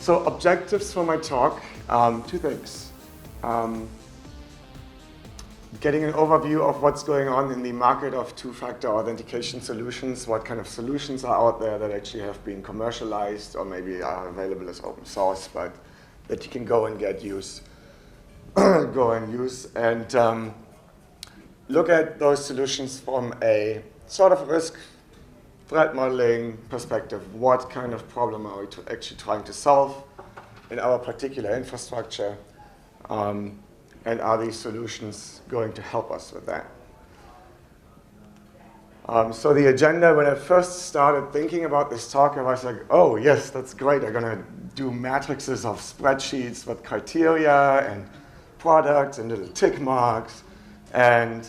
So objectives for my talk, two things. Getting an overview of what's going on in the market of two-factor authentication solutions, what kind of solutions are out there that actually have been commercialized or maybe are available as open source, but that you can go and use, and look at those solutions from a sort of risk threat modeling perspective. What kind of problem are we actually trying to solve in our particular infrastructure? And are these solutions going to help us with that? So the agenda, when I first started thinking about this talk, I was like, oh, yes, that's great. I'm going to do matrices of spreadsheets with criteria and products and little tick marks. And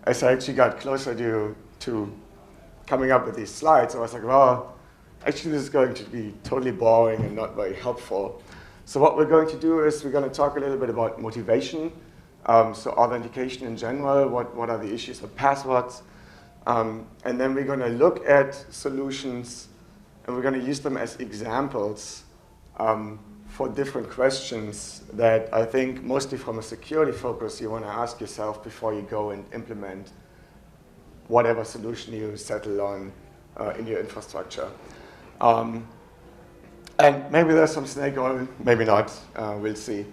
as I actually got closer to coming up with these slides, I was like, well, actually, this is going to be totally boring and not very helpful. So what we're going to do is we're going to talk a little bit about motivation, so authentication in general, what are the issues with passwords, and then we're going to look at solutions, and we're going to use them as examples for different questions that I think mostly from a security focus you want to ask yourself before you go and implement whatever solution you settle on in your infrastructure. And maybe there's some snake oil, maybe not, we'll see.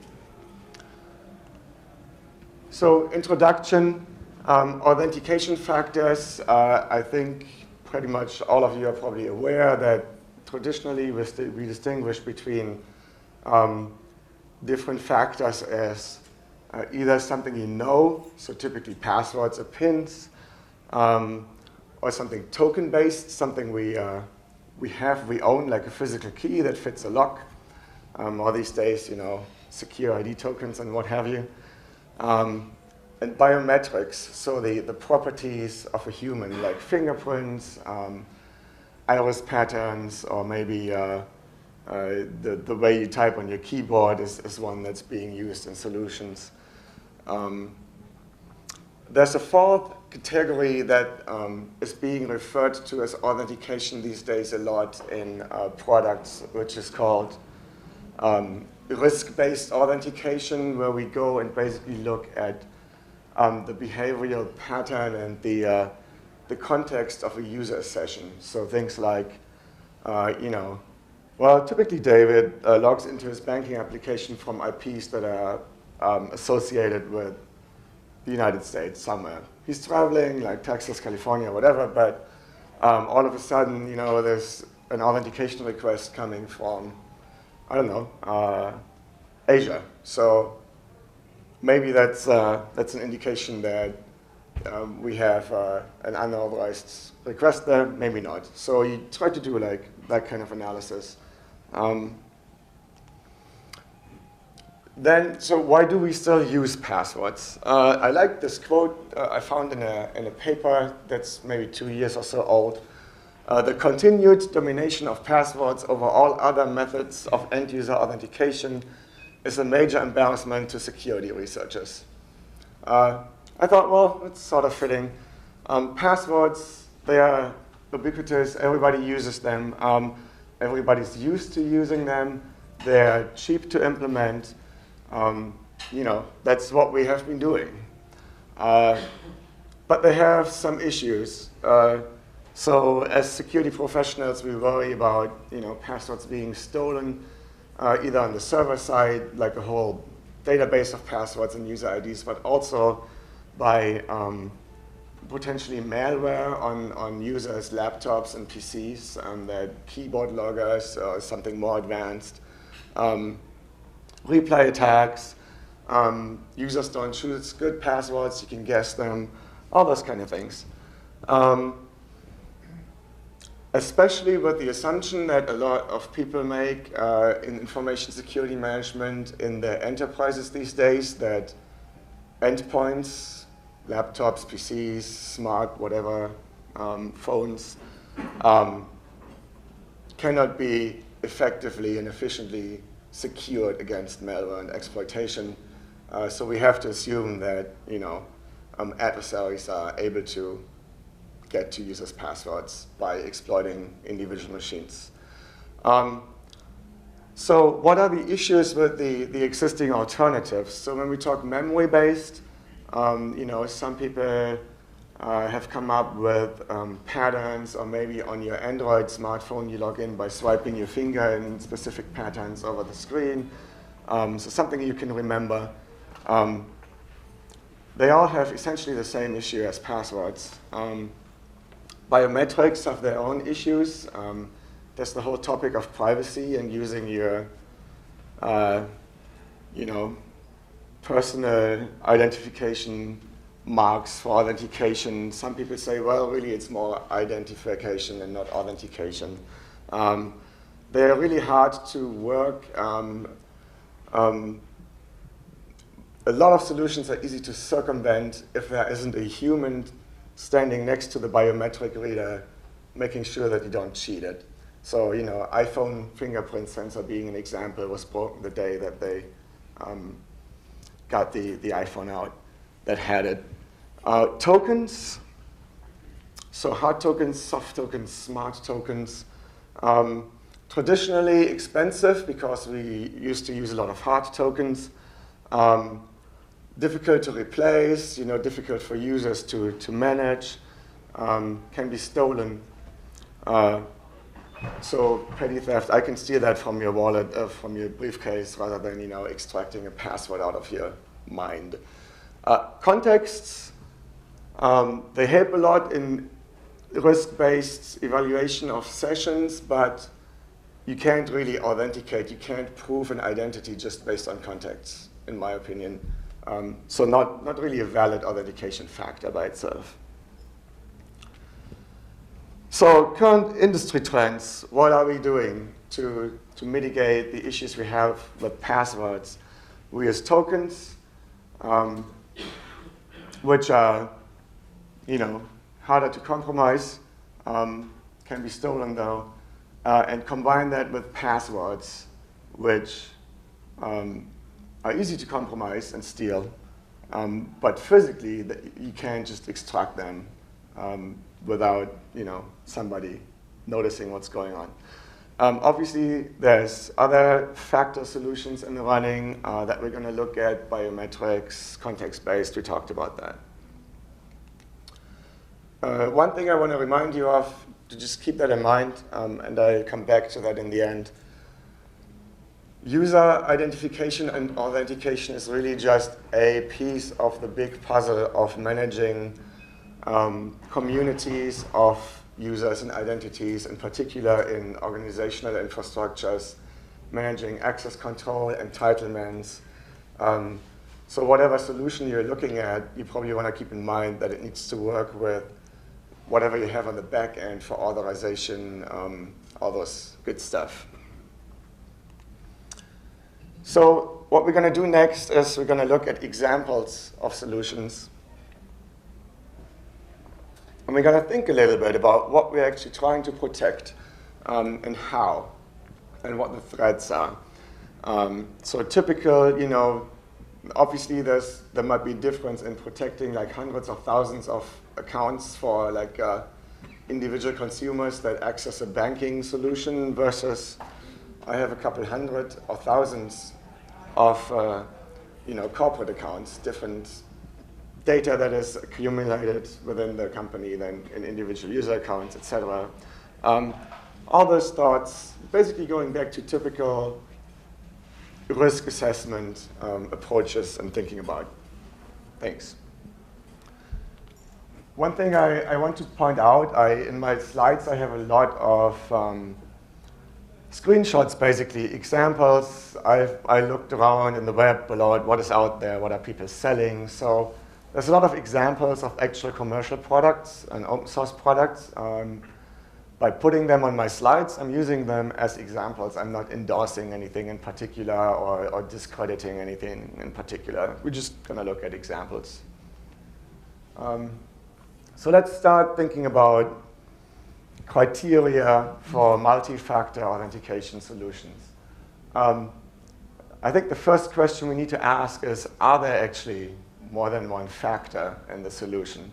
So introduction, authentication factors. I think pretty much all of you are probably aware that traditionally we distinguish between different factors as either something you know, so typically passwords or PINs, or something token-based, something we own, like a physical key that fits a lock, or these days, secure ID tokens and what have you. And biometrics, so the properties of a human, like fingerprints, iris patterns, or maybe the way you type on your keyboard is one that's being used in solutions. There's a fourth category that is being referred to as authentication these days a lot in products, which is called risk-based authentication, where we go and basically look at the behavioral pattern and the context of a user session. So things like, well, typically David logs into his banking application from IPs that are associated with the United States somewhere. He's traveling, like Texas, California, whatever, but all of a sudden, there's an authentication request coming from, I don't know, Asia. So maybe that's an indication that we have an unauthorized request there, maybe not. So you try to do like that kind of analysis. So why do we still use passwords? I like this quote I found in a paper that's maybe 2 years or so old. The continued domination of passwords over all other methods of end-user authentication is a major embarrassment to security researchers. I thought, well, it's sort of fitting. Passwords, they are ubiquitous. Everybody uses them. Everybody's used to using them. They're cheap to implement. That's what we have been doing. But they have some issues. So as security professionals, we worry about passwords being stolen, either on the server side, like a whole database of passwords and user IDs, but also by potentially malware on users' laptops and PCs, that keyboard loggers or something more advanced. Replay attacks, users don't choose good passwords, you can guess them, all those kind of things. Especially with the assumption that a lot of people make in information security management in their enterprises these days, that endpoints, laptops, PCs, smart, whatever, phones, cannot be effectively and efficiently secured against malware and exploitation. So we have to assume that adversaries are able to get to users' passwords by exploiting individual machines. So what are the issues with the existing alternatives? So when we talk memory-based, some people have come up with patterns, or maybe on your Android smartphone you log in by swiping your finger in specific patterns over the screen. So something you can remember. They all have essentially the same issue as passwords. Biometrics have their own issues. There's the whole topic of privacy and using your, personal identification marks for authentication. Some people say, well, really it's more identification and not authentication. They're really hard to work. A lot of solutions are easy to circumvent if there isn't a human standing next to the biometric reader, making sure that you don't cheat it. So, iPhone fingerprint sensor being an example was broken the day that they got the iPhone out that had it. Tokens, so hard tokens, soft tokens, smart tokens. Traditionally expensive because we used to use a lot of hard tokens. Difficult to replace, difficult for users to manage, can be stolen. So petty theft, I can steal that from your wallet, from your briefcase, rather than extracting a password out of your mind. Contexts, they help a lot in risk-based evaluation of sessions, but you can't really authenticate. You can't prove an identity just based on contexts, in my opinion. So not really a valid authentication factor by itself. So current industry trends, what are we doing to mitigate the issues we have with passwords? We use tokens, which are harder to compromise, can be stolen though, and combine that with passwords, which are easy to compromise and steal, but physically you can't just extract them without somebody noticing what's going on. Obviously, there's other factor solutions in the running that we're going to look at, biometrics, context-based, we talked about that. One thing I want to remind you of, to just keep that in mind, and I'll come back to that in the end. User identification and authentication is really just a piece of the big puzzle of managing communities of users and identities, in particular in organizational infrastructures, managing access control, entitlements. So whatever solution you're looking at, you probably want to keep in mind that it needs to work with whatever you have on the back end for authorization, all those good stuff. So what we're going to do next is we're going to look at examples of solutions. And we're going to think a little bit about what we're actually trying to protect and how, and what the threats are. So typical, obviously there might be a difference in protecting like hundreds of thousands of accounts for like individual consumers that access a banking solution versus I have a couple hundred or thousands of corporate accounts, different data that is accumulated within the company than in individual user accounts, etc. All those thoughts basically going back to typical risk assessment approaches and thinking about things. One thing I want to point out, in my slides I have a lot of screenshots, basically, examples. I looked around in the web a lot, what is out there, what are people selling. So there's a lot of examples of actual commercial products and open source products. By putting them on my slides, I'm using them as examples. I'm not endorsing anything in particular or discrediting anything in particular. We're just going to look at examples. So let's start thinking about criteria for multi-factor authentication solutions. I think the first question we need to ask is, are there actually more than one factor in the solution?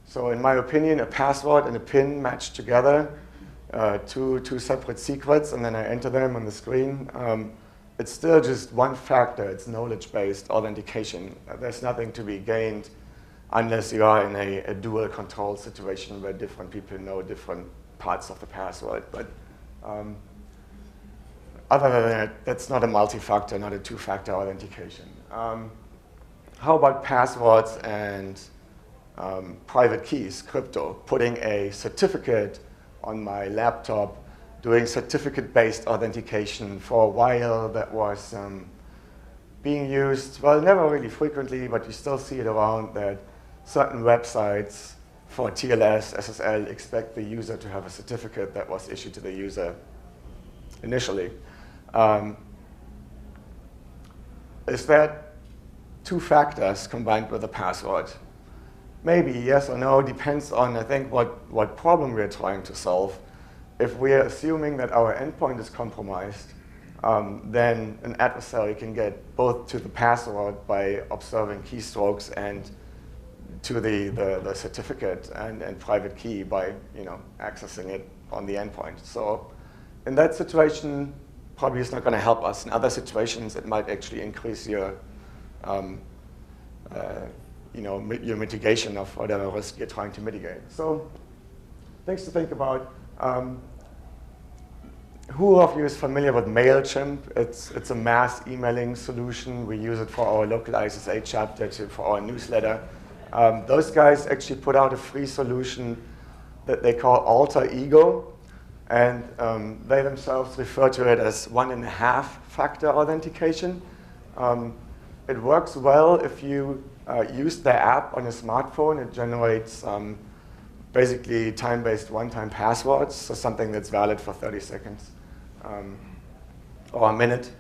So in my opinion, a password and a PIN matched together two separate secrets, and then I enter them on the screen, it's still just one factor. It's knowledge-based authentication. There's nothing to be gained unless you are in a dual control situation where different people know different parts of the password. But other than that, that's not a multi-factor, not a two-factor authentication. How about passwords and private keys, crypto? Putting a certificate on my laptop, doing certificate-based authentication. For a while, that was being used, well, never really frequently, but you still see it around, that certain websites for TLS, SSL expect the user to have a certificate that was issued to the user initially. Is that two factors combined with a password? Maybe yes or no, depends on, I think, what problem we're trying to solve. If we're assuming that our endpoint is compromised, then an adversary can get both to the password by observing keystrokes and to the certificate and private key by accessing it on the endpoint. So in that situation, probably it's not going to help us. In other situations, it might actually increase your your mitigation of whatever risk you're trying to mitigate. So things to think about. Who of you is familiar with MailChimp? It's a mass emailing solution. We use it for our local SSH chapter, for our newsletter. Those guys actually put out a free solution that they call Alter Ego, and they themselves refer to it as 1.5-factor authentication. It works well if you use the app on a smartphone. It generates basically time-based one-time passwords, so something that's valid for 30 seconds or a minute.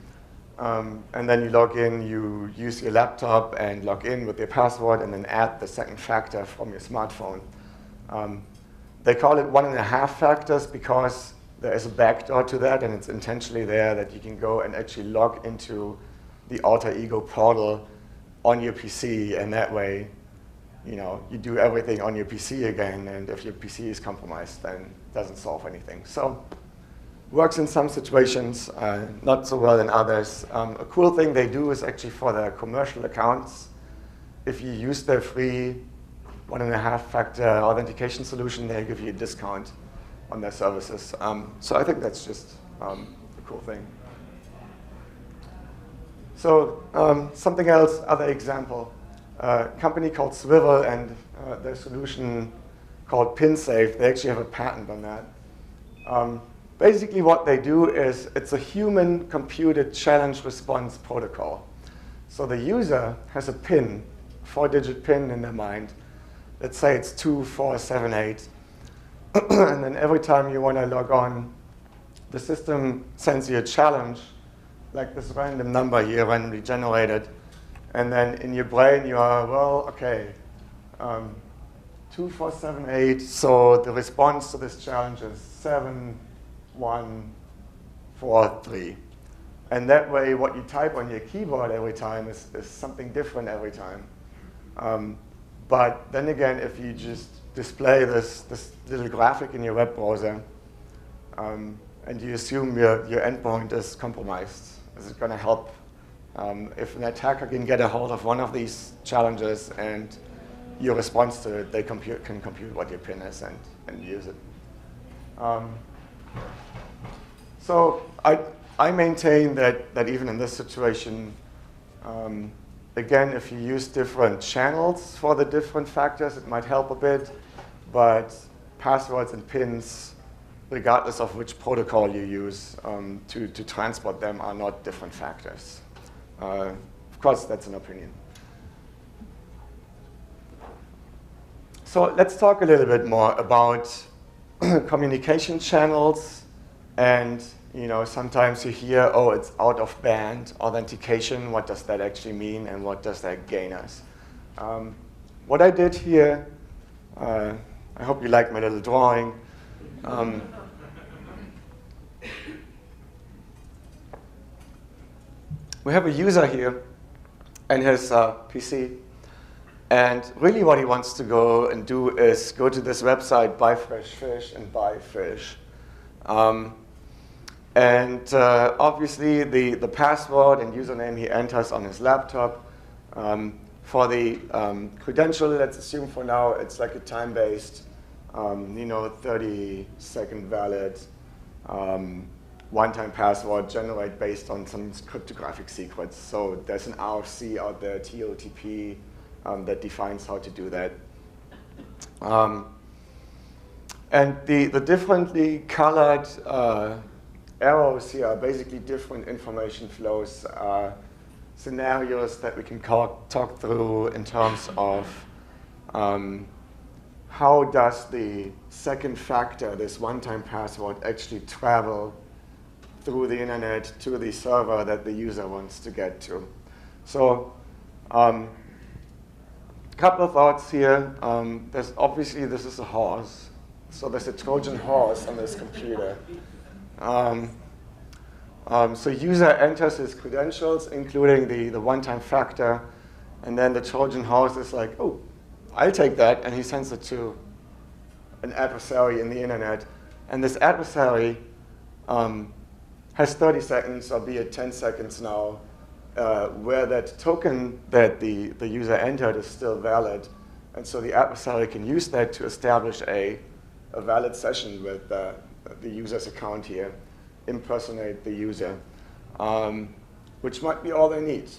And then you log in, you use your laptop and log in with your password and then add the second factor from your smartphone. They call it 1.5 factors because there is a backdoor to that, and it's intentionally there that you can go and actually log into the Alter Ego portal on your PC, and that way you do everything on your PC again, and if your PC is compromised, then it doesn't solve anything. So works in some situations, not so well in others. A cool thing they do is actually for their commercial accounts, if you use their free 1.5-factor authentication solution, they give you a discount on their services. So I think that's just a cool thing. So something else, other example, a company called Swivel and their solution called PinSafe, they actually have a patent on that. Basically what they do is it's a human-computed challenge response protocol. So the user has a PIN, 4-digit PIN in their mind. Let's say it's 2478. And then every time you want to log on, the system sends you a challenge, like this random number here, randomly generated. And then in your brain, you are, well, okay, 2478, so the response to this challenge is 7143. And that way, what you type on your keyboard every time is something different every time. But then again, if you just display this little graphic in your web browser, and you assume your endpoint is compromised, is it going to help? If an attacker can get a hold of one of these challenges and your response to it, they can compute what your PIN is and use it. So I maintain that even in this situation, again, if you use different channels for the different factors, it might help a bit. But passwords and PINs, regardless of which protocol you use to transport them, are not different factors. Of course, that's an opinion. So let's talk a little bit more about communication channels. And sometimes you hear, oh, it's out-of-band authentication. What does that actually mean, and what does that gain us? What I did here, I hope you like my little drawing. We have a user here and his PC. And really what he wants to go and do is go to this website, buy fresh fish, and buy fish. Obviously, the password and username he enters on his laptop. For the credential, let's assume for now it's like a time-based, 30-second valid one-time password generate based on some cryptographic secrets. So there's an RFC out there, TOTP, that defines how to do that. And the differently colored arrows here are basically different information flows, scenarios that we can talk through in terms of how does the second factor, this one-time password, actually travel through the internet to the server that the user wants to get to. So a couple of thoughts here. There's obviously, this is a horse. So there's a Trojan horse on this computer. So user enters his credentials, including the one-time factor, and then the Trojan horse is like, oh, I'll take that, and he sends it to an adversary in the internet. And this adversary has 30 seconds, or be it 10 seconds now, where that token that the user entered is still valid. And so the adversary can use that to establish a valid session with the user's account here, impersonate the user, which might be all they need.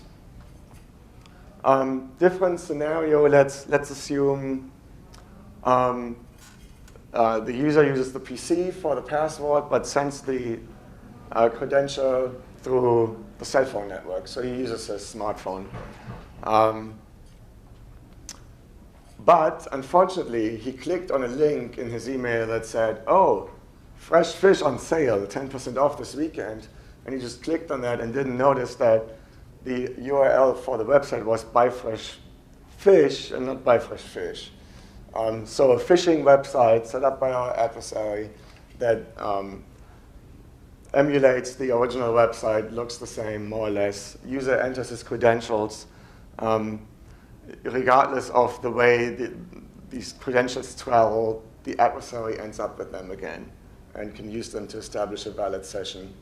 Different scenario, let's assume the user uses the PC for the password, but sends the credential through the cell phone network. So he uses his smartphone. But unfortunately, he clicked on a link in his email that said, oh, fresh fish on sale, 10% off this weekend. And he just clicked on that and didn't notice that the URL for the website was buy fresh fish and not buy fresh fish. So a phishing website set up by our adversary that emulates the original website, looks the same, more or less. User enters his credentials. Regardless of the way these credentials travel, the adversary ends up with them again and can use them to establish a valid session.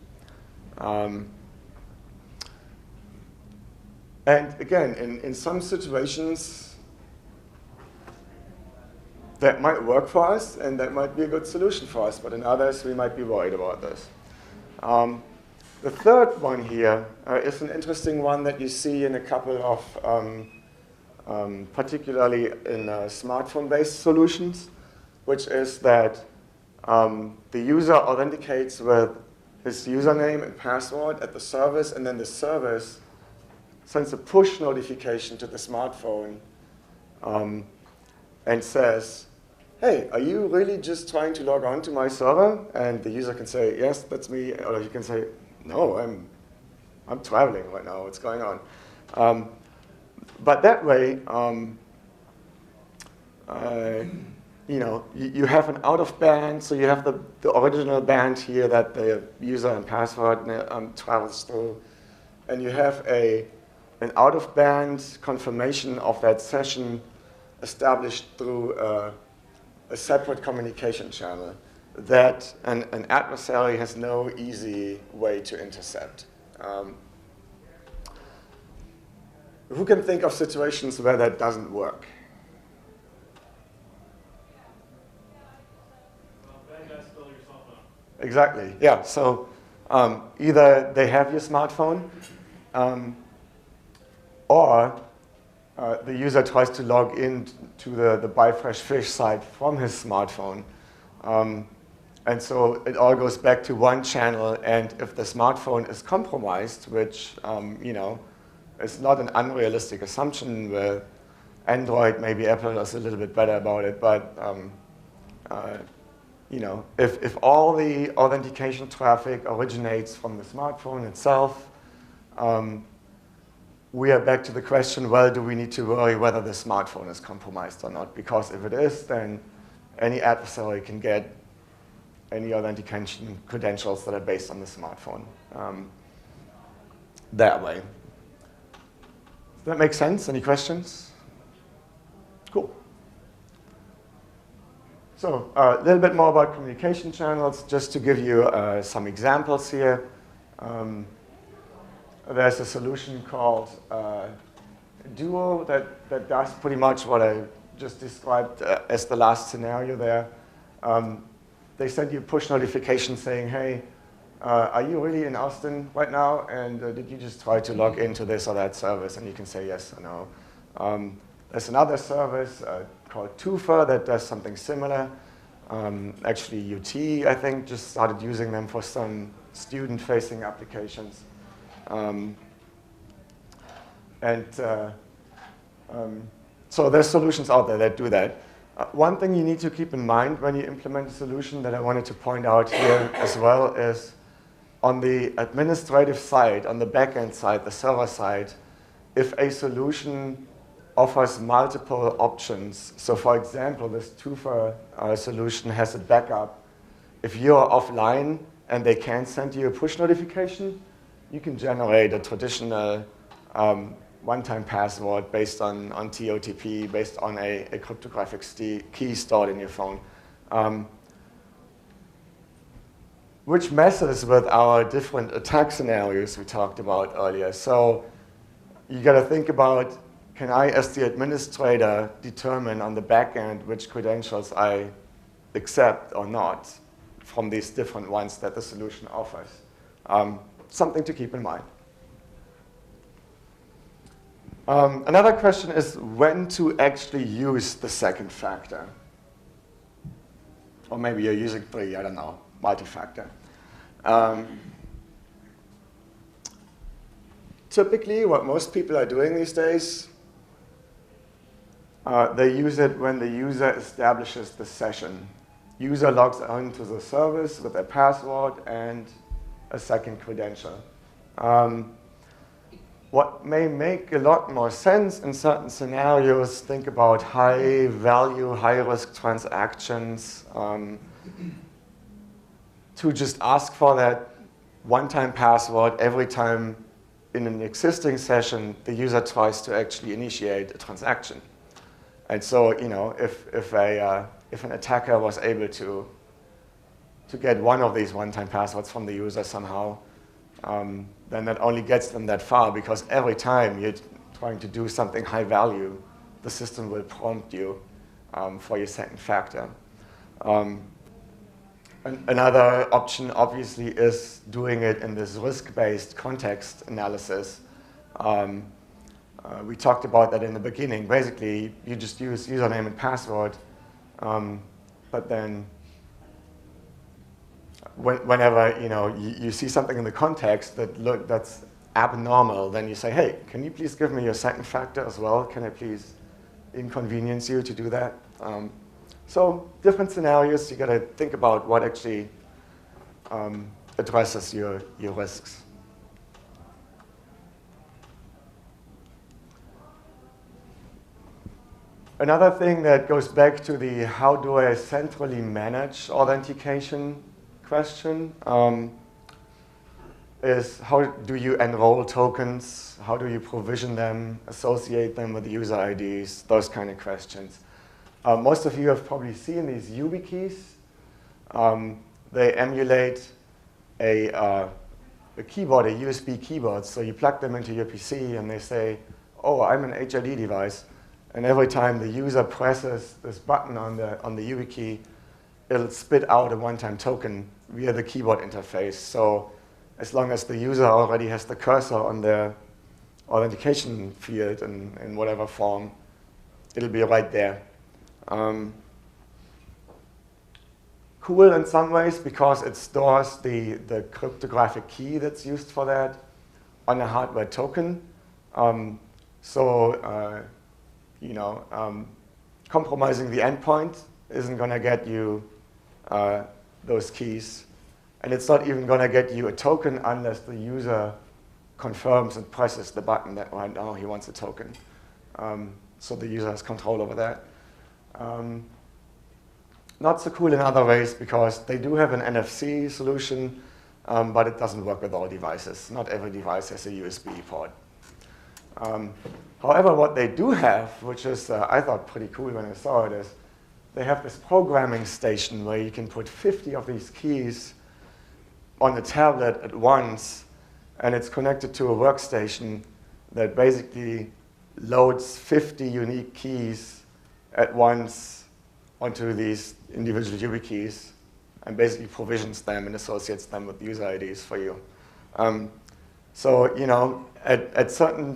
And again, in some situations, that might work for us, and that might be a good solution for us, but in others, we might be worried about this. The third one here is an interesting one that you see in a couple of particularly in smartphone-based solutions, which is that the user authenticates with his username and password at the service, and then the service sends a push notification to the smartphone and says, hey, are you really just trying to log on to my server? And the user can say, yes, that's me. Or he can say, no, I'm traveling right now. What's going on? But that way, you have an out-of-band, so you have the original band here that the user and password travels through, and you have an out-of-band confirmation of that session established through a separate communication channel that an adversary has no easy way to intercept. Who can think of situations where that doesn't work? Bad guys steal your cell phone. Exactly, yeah. So either they have your smartphone, or the user tries to log in to the Buy Fresh Fish site from his smartphone. And so it all goes back to one channel, and if the smartphone is compromised, which it's not an unrealistic assumption with Android, maybe Apple is a little bit better about it, but if all the authentication traffic originates from the smartphone itself, we are back to the question, well, do we need to worry whether the smartphone is compromised or not? Because if it is, then any adversary can get any authentication credentials that are based on the smartphone that way. Does that make sense? Any questions? Cool. So a little bit more about communication channels, just to give you some examples here. There's a solution called Duo that does pretty much what I just described as the last scenario there. They send you a push notification saying, hey, are you really in Austin right now? And did you just try to log into this or that service? And you can say yes or no. There's another service called Twofer that does something similar. Actually, UT, I think, just started using them for some student-facing applications. So there's solutions out there that do that. One thing you need to keep in mind when you implement a solution that I wanted to point out here as well is on the administrative side, on the backend side, the server side, if a solution offers multiple options. So for example, this Twofer solution has a backup. If you're offline and they can't send you a push notification, you can generate a traditional one-time password based on TOTP, based on a cryptographic key stored in your phone. Which messes with our different attack scenarios we talked about earlier. So you got to think about, can I, as the administrator, determine on the back end which credentials I accept or not from these different ones that the solution offers? Something to keep in mind. Another question is when to actually use the second factor. Or maybe you're using 3, I don't know, MultiFactor. Typically, what most people are doing these days, they use it when the user establishes the session. User logs onto the service with a password and a second credential. What may make a lot more sense in certain scenarios, think about high value, high risk transactions, to just ask for that one-time password every time in an existing session the user tries to actually initiate a transaction. And so, you know, if an attacker was able to get one of these one-time passwords from the user somehow, then that only gets them that far, because every time you're trying to do something high value, the system will prompt you for your second factor. Another option, obviously, is doing it in this risk-based context analysis. We talked about that in the beginning. Basically, you just use username and password, but then whenever you see something in the context that's abnormal, then you say, hey, can you please give me your second factor as well? Can I please inconvenience you to do that? So different scenarios, you got to think about what actually addresses your risks. Another thing that goes back to the how do I centrally manage authentication question is how do you enroll tokens? How do you provision them, associate them with user IDs, those kind of questions. Most of you have probably seen these YubiKeys. They emulate a keyboard, a USB keyboard. So you plug them into your PC and they say, oh, I'm an HID device. And every time the user presses this button on the YubiKey, it'll spit out a one-time token via the keyboard interface. So as long as the user already has the cursor on the authentication field in whatever form, it'll be right there. Cool in some ways because it stores the cryptographic key that's used for that on a hardware token. Compromising the endpoint isn't going to get you those keys. And it's not even going to get you a token unless the user confirms and presses the button that right now he wants a token. So the user has control over that. Not so cool in other ways because they do have an NFC solution, but it doesn't work with all devices. Not every device has a USB port. However, what they do have, which is I thought pretty cool when I saw it, is they have this programming station where you can put 50 of these keys on a tablet at once, and it's connected to a workstation that basically loads 50 unique keys at once onto these individual YubiKeys and basically provisions them and associates them with user IDs for you. So, you know, at certain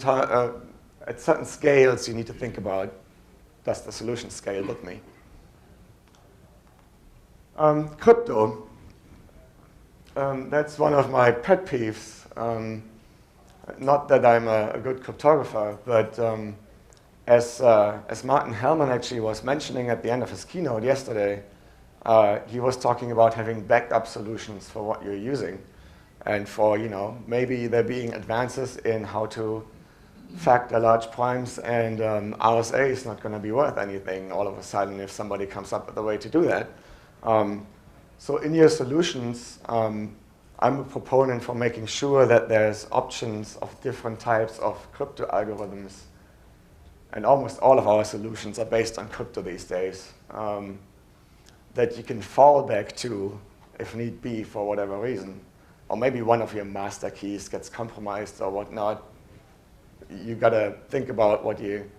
scales, you need to think about, does the solution scale with me? Crypto. That's one of my pet peeves. Not that I'm a good cryptographer, but as Martin Hellman actually was mentioning at the end of his keynote yesterday, he was talking about having backup solutions for what you're using. And for, you know, maybe there being advances in how to factor large primes, and RSA is not going to be worth anything all of a sudden if somebody comes up with a way to do that. So in your solutions, I'm a proponent for making sure that there's options of different types of crypto algorithms. And almost all of our solutions are based on crypto these days, that you can fall back to if need be for whatever reason. Or maybe one of your master keys gets compromised or whatnot. You got to think about what you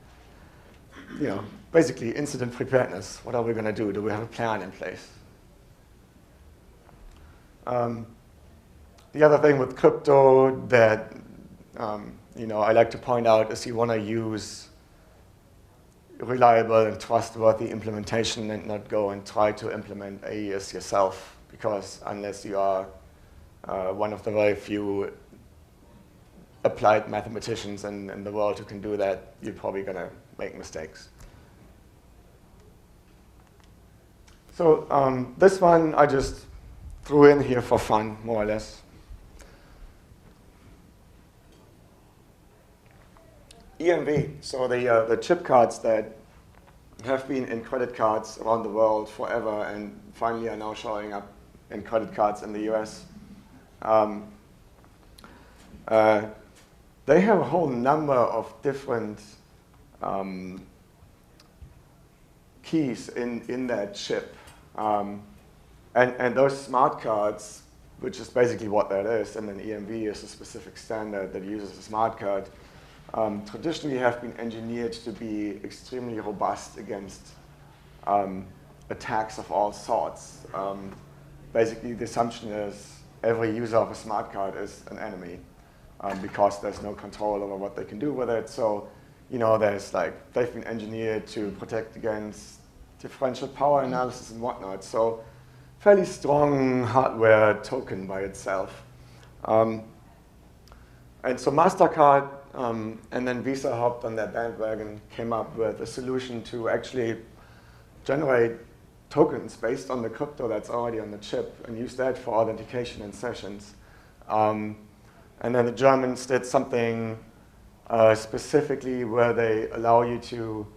know, basically incident preparedness. What are we going to do? Do we have a plan in place? The other thing with crypto that you know, I like to point out is you want to use reliable and trustworthy implementation and not go and try to implement AES yourself, because unless you are one of the very few applied mathematicians in the world who can do that, you're probably going to make mistakes. So this one I just threw in here for fun, more or less. EMV, so the chip cards that have been in credit cards around the world forever and finally are now showing up in credit cards in the US. They have a whole number of different keys in that chip. And those smart cards, which is basically what that is, and then EMV is a specific standard that uses a smart card, traditionally have been engineered to be extremely robust against attacks of all sorts. Basically, the assumption is every user of a smart card is an enemy because there's no control over what they can do with it. So, you know, they've been engineered to protect against differential power analysis and whatnot. So, fairly strong hardware token by itself. And so MasterCard and then Visa hopped on that bandwagon, came up with a solution to actually generate tokens based on the crypto that's already on the chip and use that for authentication in sessions. And then the Germans did something specifically where they allow you to,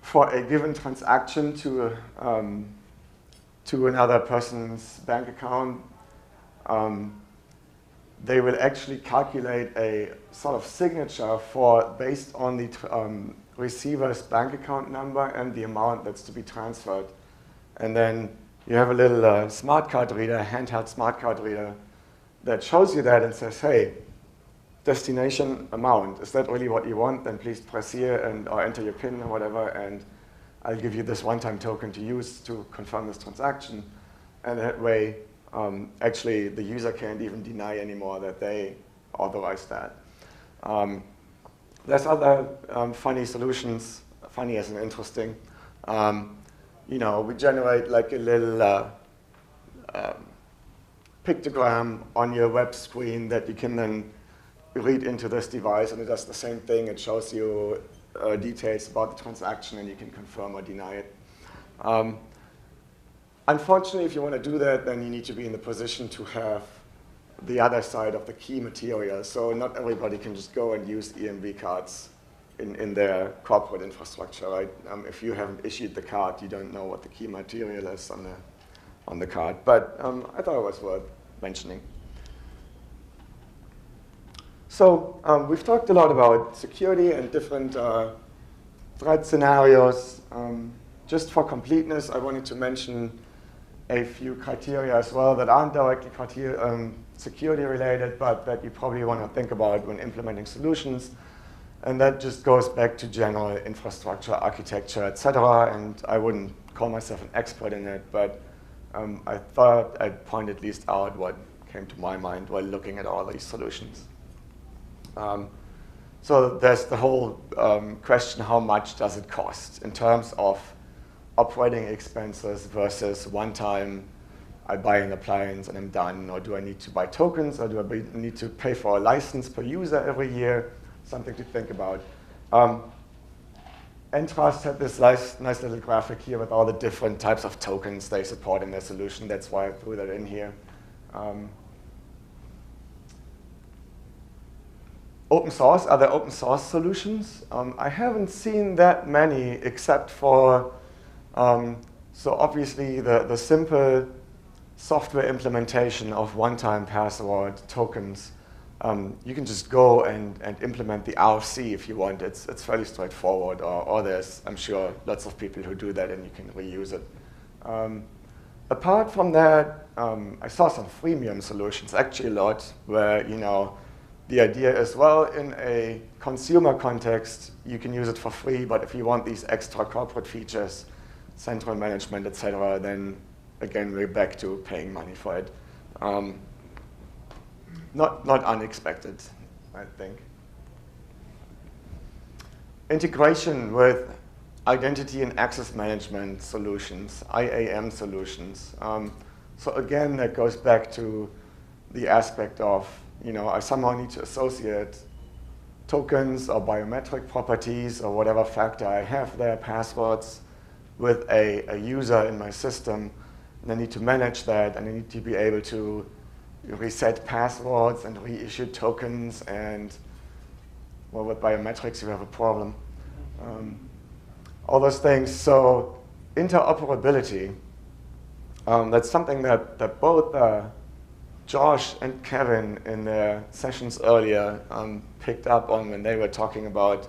for a given transaction to another person's bank account, they will actually calculate a sort of signature based on the receiver's bank account number and the amount that's to be transferred. And then you have a little smart card reader, handheld smart card reader, that shows you that and says, hey, destination amount, is that really what you want? Then please press here or enter your PIN or whatever, and I'll give you this one-time token to use to confirm this transaction. And that way, actually, the user can't even deny anymore that they authorized that. There's other funny solutions, funny as in interesting. You know, we generate like a little pictogram on your web screen that you can then read into this device, and it does the same thing. It shows you details about the transaction, and you can confirm or deny it. Unfortunately, if you want to do that, then you need to be in the position to have the other side of the key material. So not everybody can just go and use EMV cards in their corporate infrastructure, right? If you haven't issued the card, you don't know what the key material is on the card. But I thought it was worth mentioning. So we've talked a lot about security and different threat scenarios. Just for completeness, I wanted to mention a few criteria as well that aren't directly security related, but that you probably want to think about when implementing solutions. And that just goes back to general infrastructure, architecture, etc. And I wouldn't call myself an expert in it, but I thought I'd point at least out what came to my mind while looking at all these solutions. So there's the whole question, how much does it cost in terms of operating expenses versus one-time, I buy an appliance and I'm done, or do I need to buy tokens, or do I need to pay for a license per user every year? Something to think about. Entrust had this nice little graphic here with all the different types of tokens they support in their solution. That's why I threw that in here. Open source, are there open source solutions? I haven't seen that many except for, so obviously the simple software implementation of one-time password tokens. You can just go and implement the RFC if you want. It's fairly straightforward, or there's, I'm sure, lots of people who do that and you can reuse it. Apart from that, I saw some freemium solutions, actually a lot, where the idea is, well, in a consumer context, you can use it for free, but if you want these extra corporate features, central management, etc., then again, we're back to paying money for it. Not unexpected, I think. Integration with identity and access management solutions, IAM solutions. So again, that goes back to the aspect of, I somehow need to associate tokens or biometric properties or whatever factor I have there, passwords, with a user in my system. And I need to manage that, and I need to be able to reset passwords and reissue tokens, and well, with biometrics you have a problem. All those things. So interoperability, that's something that both Josh and Kevin in their sessions earlier picked up on when they were talking about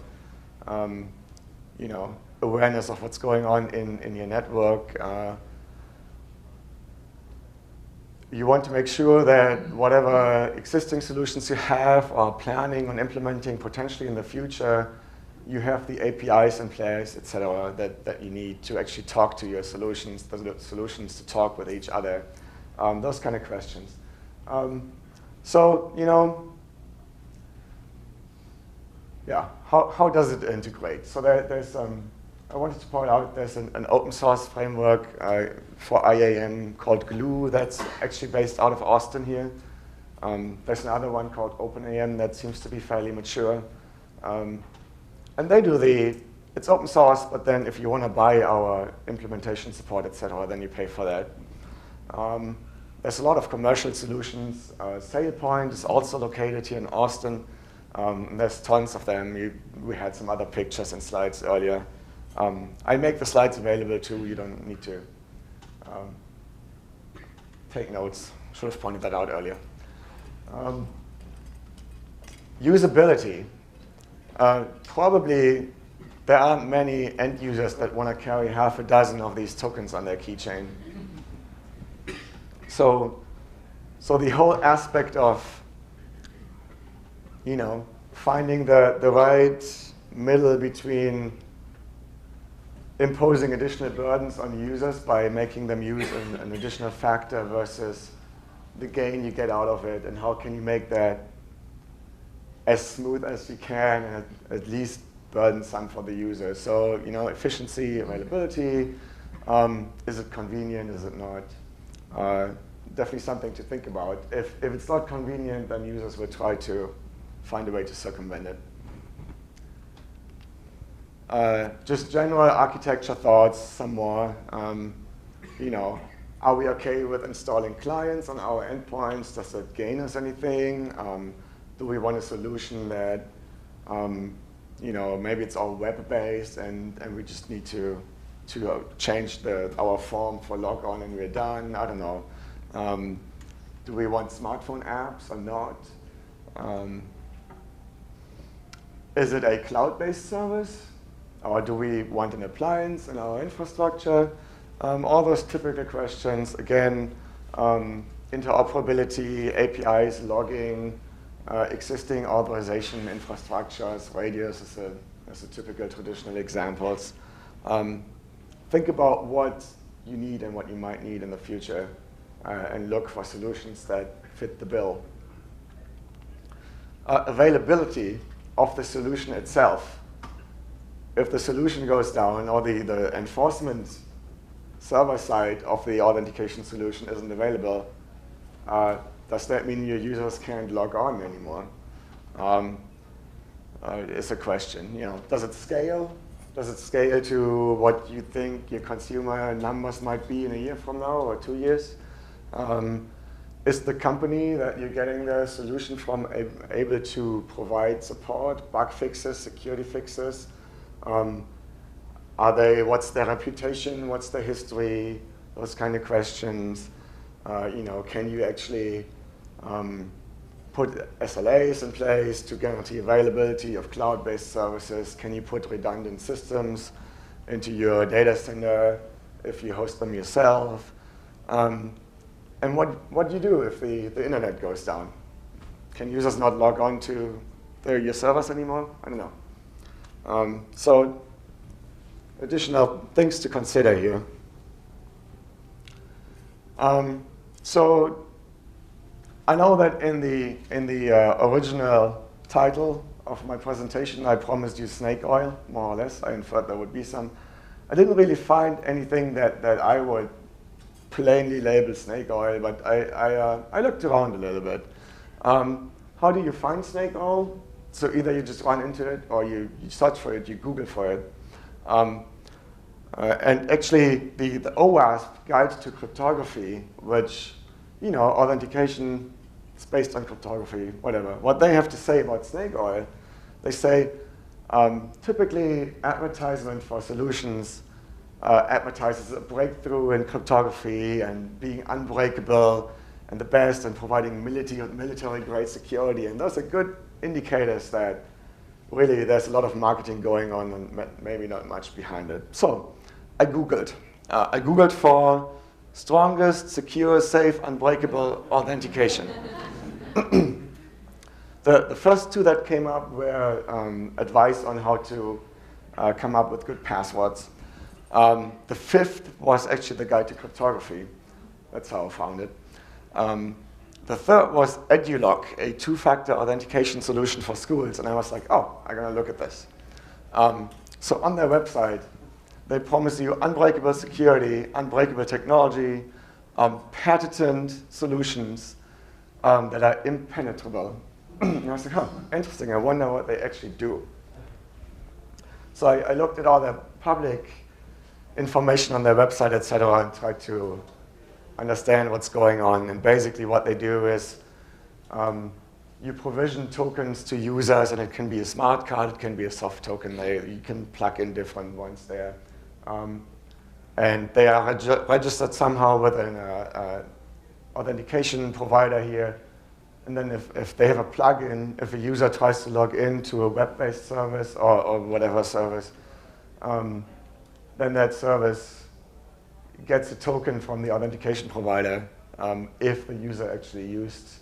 awareness of what's going on in your network. You want to make sure that whatever existing solutions you have or planning on implementing potentially in the future, you have the APIs in place, et cetera, that you need to actually talk to your solutions, the solutions to talk with each other, those kind of questions. Yeah, how does it integrate? So there's I wanted to point out there's an open source framework for IAM called Glue that's actually based out of Austin here. There's another one called OpenAM that seems to be fairly mature. And they do it's open source, but then if you want to buy our implementation support, et cetera, then you pay for that. There's a lot of commercial solutions. SailPoint is also located here in Austin. There's tons of them. We had some other pictures and slides earlier. I make the slides available too. You don't need to take notes. Should have pointed that out earlier. Usability. Probably there aren't many end users that want to carry half a dozen of these tokens on their keychain. So the whole aspect of finding the right middle between imposing additional burdens on users by making them use an additional factor versus the gain you get out of it, and how can you make that as smooth as you can and at least burdensome for the user. So efficiency, availability, is it convenient, is it not? Definitely something to think about. If it's not convenient, then users will try to find a way to circumvent it. Just general architecture thoughts, some more. Are we okay with installing clients on our endpoints? Does that gain us anything? Do we want a solution that, maybe it's all web-based and we just need to change our form for log on and we're done? I don't know. Do we want smartphone apps or not? Is it a cloud-based service? Or do we want an appliance in our infrastructure? All those typical questions. Again, interoperability, APIs, logging, existing authorization infrastructures, radius as a typical traditional examples. Think about what you need and what you might need in the future and look for solutions that fit the bill. Availability of the solution itself. If the solution goes down or the enforcement server side of the authentication solution isn't available, does that mean your users can't log on anymore? It's a question. Does it scale? Does it scale to what you think your consumer numbers might be in a year from now or 2 years? Is the company that you're getting the solution from able to provide support, bug fixes, security fixes? What's their reputation? What's their history? Those kind of questions. Can you actually put SLAs in place to guarantee availability of cloud-based services? Can you put redundant systems into your data center if you host them yourself? And what do you do if the internet goes down? Can users not log on to your servers anymore? I don't know. So additional things to consider here. So I know that in the original title of my presentation, I promised you snake oil, more or less. I inferred there would be some. I didn't really find anything that I would plainly label snake oil, but I looked around a little bit. How do you find snake oil? So either you just run into it, or you search for it, you Google for it. And actually, the OWASP Guide to Cryptography, which, authentication is based on cryptography, whatever. What they have to say about snake oil, they say, typically advertisement for solutions advertises a breakthrough in cryptography and being unbreakable and the best and providing military-grade security. And those are good indicators that really there's a lot of marketing going on and maybe not much behind it. So I Googled. I Googled for strongest, secure, safe, unbreakable authentication. The first two that came up were advice on how to come up with good passwords. The fifth was actually the Guide to Cryptography. That's how I found it. The third was EduLock, a two-factor authentication solution for schools. And I was like, oh, I'm going to look at this. So on their website, they promise you unbreakable security, unbreakable technology, patented solutions that are impenetrable. And I was like, oh, interesting. I wonder what they actually do. So I looked at all the public information on their website, et cetera, and tried to understand what's going on. And basically what they do is you provision tokens to users, and it can be a smart card, it can be a soft token. You can plug in different ones there. And they are registered somehow with an authentication provider here. And then if they have a plugin, if a user tries to log into a web-based service or whatever service, then that service gets a token from the authentication provider if the user actually used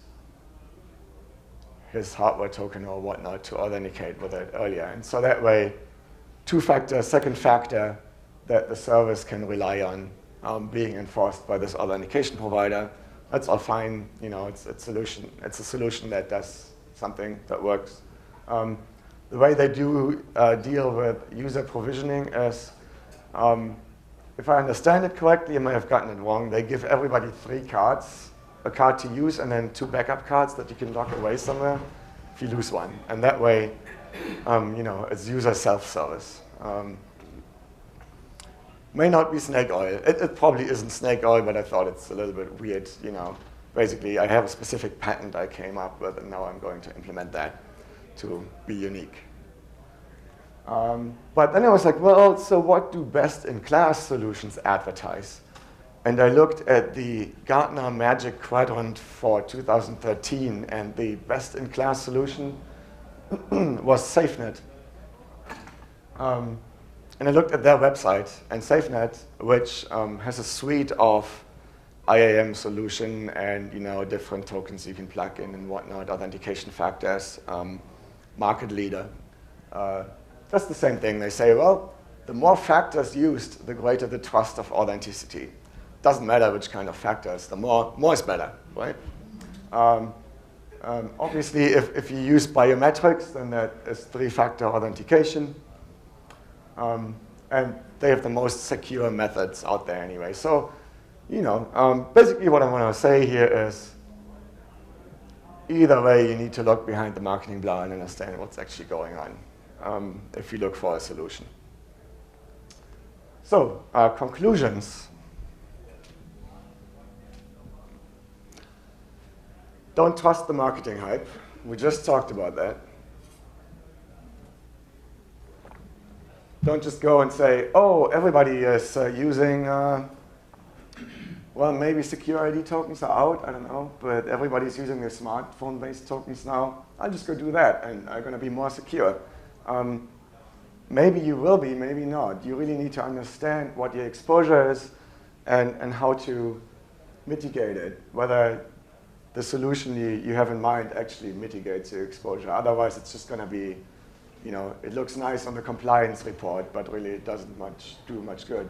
his hardware token or whatnot to authenticate with it earlier. And so that way, two-factor, second factor that the service can rely on being enforced by this authentication provider. That's all fine. It's a solution that does something that works. The way they do deal with user provisioning is, if I understand it correctly, I may have gotten it wrong, they give everybody 3 cards, a card to use and then 2 backup cards that you can lock away somewhere if you lose one. And that way, it's user self-service. May not be snake oil. It probably isn't snake oil, but I thought it's a little bit weird. Basically, I have a specific patent I came up with, and now I'm going to implement that to be unique. But then I was like, well, so what do best-in-class solutions advertise? And I looked at the Gartner Magic Quadrant for 2013, and the best-in-class solution was SafeNet. And I looked at their website, and SafeNet, which has a suite of IAM solution and different tokens you can plug in and whatnot, authentication factors, market leader. That's the same thing. They say, well, the more factors used, the greater the trust of authenticity. Doesn't matter which kind of factors, the more is better, right? Obviously, if you use biometrics, then that is 3-factor authentication. And they have the most secure methods out there anyway. So, basically what I want to say here is, either way, you need to look behind the marketing blah and understand what's actually going on if you look for a solution. So, conclusions. Don't trust the marketing hype. We just talked about that. Don't just go and say, oh, everybody is using, well, maybe secure ID tokens are out, I don't know, but everybody's using the smartphone-based tokens now. I'll just go do that, and I'm going to be more secure. Maybe you will be, maybe not. You really need to understand what your exposure is and how to mitigate it, whether the solution you have in mind actually mitigates your exposure. Otherwise, it's just going to be, it looks nice on the compliance report, but really it doesn't do much good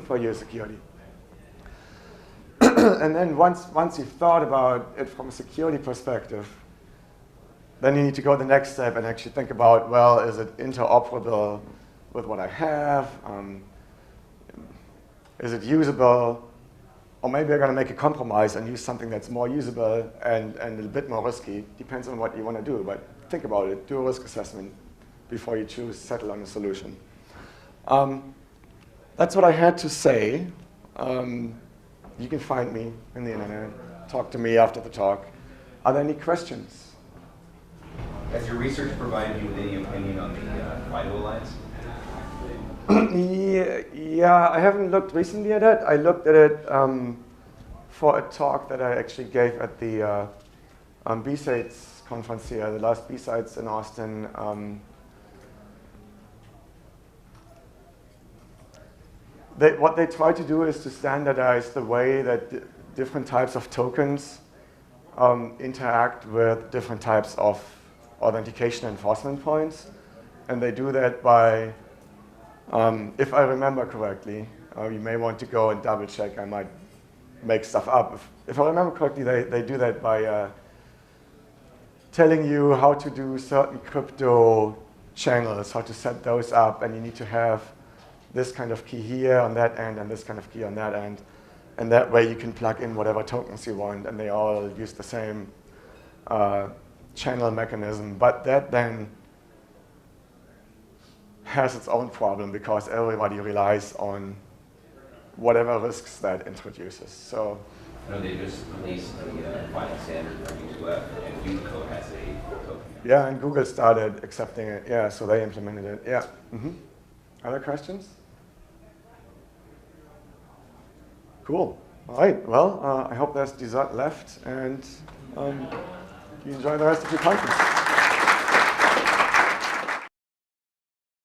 for your security. And then once you've thought about it from a security perspective, then you need to go the next step and actually think about, well, is it interoperable with what I have? Is it usable? Or maybe I'm going to make a compromise and use something that's more usable and a bit more risky. Depends on what you want to do, but think about it. Do a risk assessment before you settle on a solution. That's what I had to say. You can find me on the internet. Talk to me after the talk. Are there any questions? Has your research provided you with any opinion on the FIDO Alliance? Yeah, I haven't looked recently at it. I looked at it for a talk that I actually gave at the B-Sides conference here, the last B-Sides in Austin. What they try to do is to standardize the way that different types of tokens interact with different types of authentication enforcement points. And they do that by, if I remember correctly, you may want to go and double check, I might make stuff up. If I remember correctly, they do that by telling you how to do certain crypto channels, how to set those up, and you need to have this kind of key here on that end and this kind of key on that end. And that way you can plug in whatever tokens you want, and they all use the same channel mechanism. But that then has its own problem because everybody relies on whatever risks that introduces. So, I know they just released the final standard for U2F, and Unicode has a token. Yeah, and Google started accepting it. Yeah, so they implemented it. Yeah. Other questions? Cool. All right. Well, I hope there's dessert left, and you enjoy the rest of your conference.